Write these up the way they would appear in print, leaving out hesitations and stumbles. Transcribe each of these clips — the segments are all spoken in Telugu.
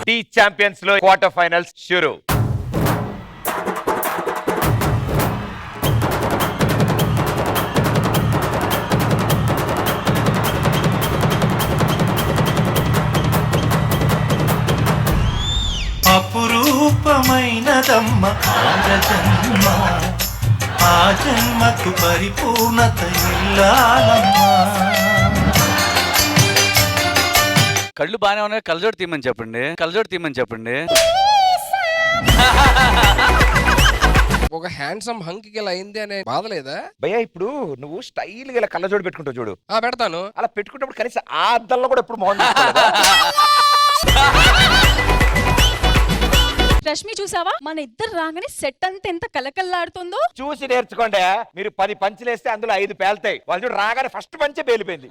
టీ ఛాంపియన్స్ లో క్వార్టర్ ఫైనల్స్ షురు. అపురూపమైనదమ్మ ఆంధ్రజన్మ, ఆ జన్మకు పరిపూర్ణత ఇల్లాలమ్మా. కళ్ళు బాగానే ఉన్నాయి, కళ్ళజోడు తీయమని చెప్పండి, కళ్ళజోడు తీయమని చెప్పండి. ఒక హ్యాండ్సమ్ హంక్ ఇలా అయింది అనే బాధ లేదా భయ్యా? ఇప్పుడు నువ్వు స్టైల్ గా ఇలా కళ్ళజోడు పెట్టుకుంటావు చూడు, పెడతాను. అలా పెట్టుకున్నప్పుడు కనీసం ఆ అద్దంలో కూడా ఎప్పుడు మోహన్ రష్మి చూసావా, మన ఇద్దరు రాగానే సెట్ అంతా ఎంత కలకల్లాడుతుందో. చూసి నేర్చుకోండి. మీరు 10 పంచులేస్తే అందులో 5 పేలుతాయి. వాళ్ళు చూడు రాగానే ఫస్ట్ పంచే పేలిపోయింది.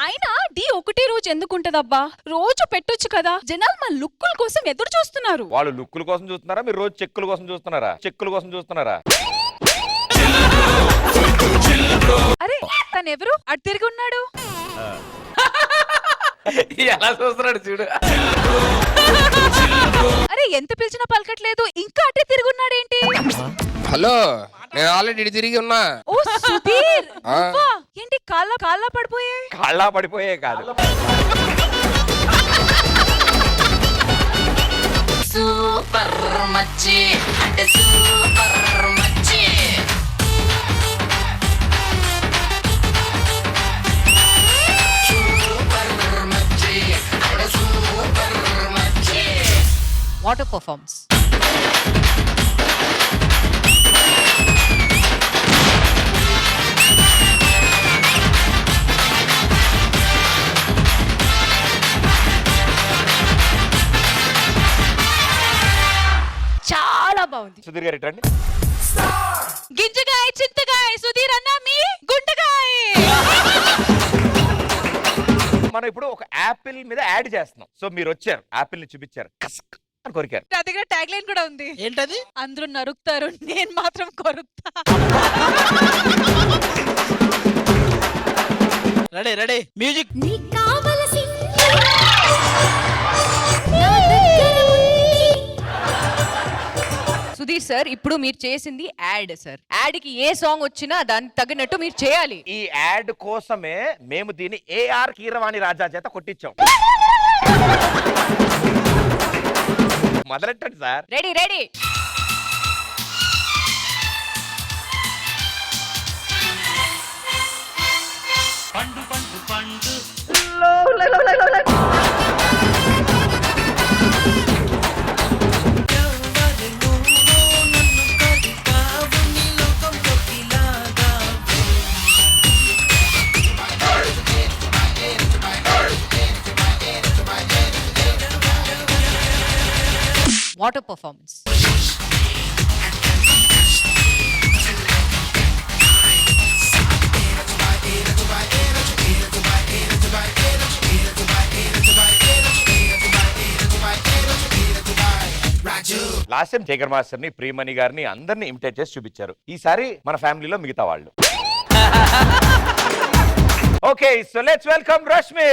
అయినా డి ఒకటే రోజు ఎందుకుంటదబ్బా, రోజు పెట్టొచ్చు కదా. జనాలు మన లుక్కుల కోసం ఎదురు చూస్తున్నారు. వాళ్ళు లుక్కుల కోసం చూస్తున్నారా, మీరు రోజు చెక్కుల కోసం చూస్తున్నారా? చెక్కుల కోసం చూస్తున్నారా? అరే తనెవరు అటు తిరిగి ఉన్నాడు? ఎలా చూస్తున్నాడు చూడు. అరే ఎంత పిలిచినా పలకట్లేదు, ఇంకా అటే తిరిగి ఉన్నాడేంటి? హలో, నేను ఆల్రెడీ ఇటు తిరిగి ఉన్నా. ఓ సుధీర్, నువ్వా? ఏంటి కాళ్ళ పడిపోయాయి? కాళ్ళ పడిపోయే కాదు, సూపర్ మచ్చి అంటే సూపర్ మచ్చి. సూపర్ మచ్చి అంటే సూపర్ మచ్చి. Water performance. చాలా బాగుంది. సుధీర్ గారు రండి. గింజగాయ చింతగాయ సుధీర్ అన్న మీ గుంటగాయ. మనం ఇప్పుడు ఒక యాపిల్ మీద యాడ్ చేస్తున్నాం. సో మీరు వచ్చారు, యాపిల్ ని చూపించారు, కస్క్ అని కొరికారు. నా దగ్గర ట్యాగ్ లైన్ కూడా ఉంది. ఏంటది? అందరూ నరుకుతారు, నేను మాత్రం కొరుకుతా. Ready ready music. Sudheer sir, ఇప్పుడు మీరు చేసింది యాడ్ సార్. యాడ్ కి ఏ సాంగ్ వచ్చినా దానికి తగినట్టు మీరు చేయాలి. ఈ యాడ్ కోసమే మేము దీన్ని ఏఆర్ కీరవాణి రాజా చేత కొట్టించాం. మొదలెట్టండి సార్. Ready ready. పండు పండు పండు water performance. Last time Jagan master ని, ప్రియమణి గారిని అందరిని ఇమిటేట్ చేసి చూపించారు. ఈసారి మన ఫ్యామిలీలో మిగతా వాళ్ళు. Okay, so let's welcome Rashmi.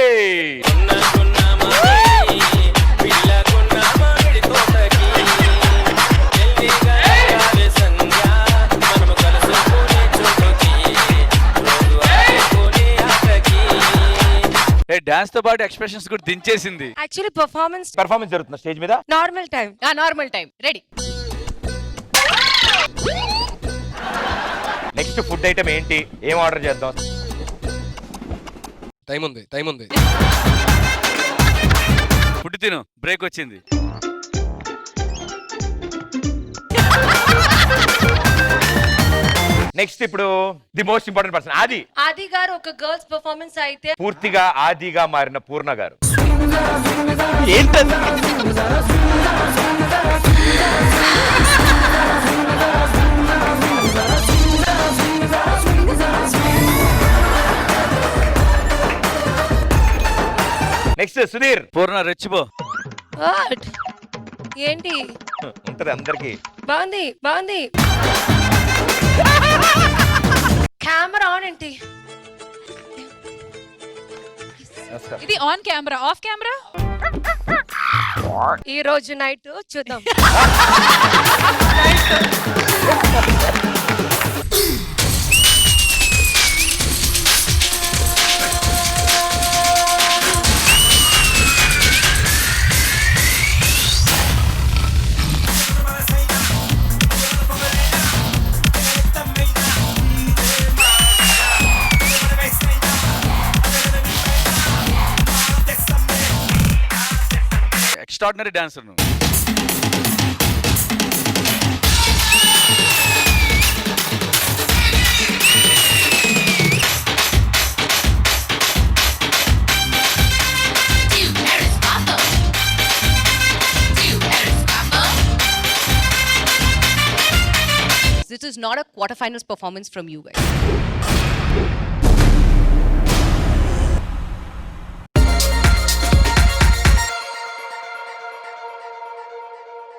Dance తో పాటు ఎక్స్ప్రెషన్స్ కూడా దించేసింది. యాక్చువల్లీ పర్ఫార్మెన్స్ జరుగుతున్న స్టేజ్ మీద normal time. Normal time. Ready. Next food item ఏంటి, ఏం ఆర్డర్ చేద్దాం? టైం ఉంది. ఫుడ్ తిను, బ్రేక్ వచ్చింది. నెక్స్ట్ ఇప్పుడు ది మోస్ట్ ఇంపార్టెంట్ పర్సన్ ఆది గారు ఒక గర్ల్స్ పర్ఫార్మెన్స్ అయితే పూర్తిగా ఆదిగా మారిన పూర్ణ గారు. ఏంటది? నెక్స్ట్ సుధీర్. పూర్ణ రెచ్చిపో. ఏంటి ఉంటది అందరికి. బాగుంది. కెమెరా ఆన్ ఏంటి? నమస్కారం. ఇది ఆన్ కెమెరా, ఆఫ్ కెమెరా. ఈ రోజు నైట్ చూద్దాం. ఎక్స్ట్రాడినరీ డాన్సర్ నువ్వు. Do Paris Papa. Do Paris Papa. This is not a quarterfinals performance from you guys.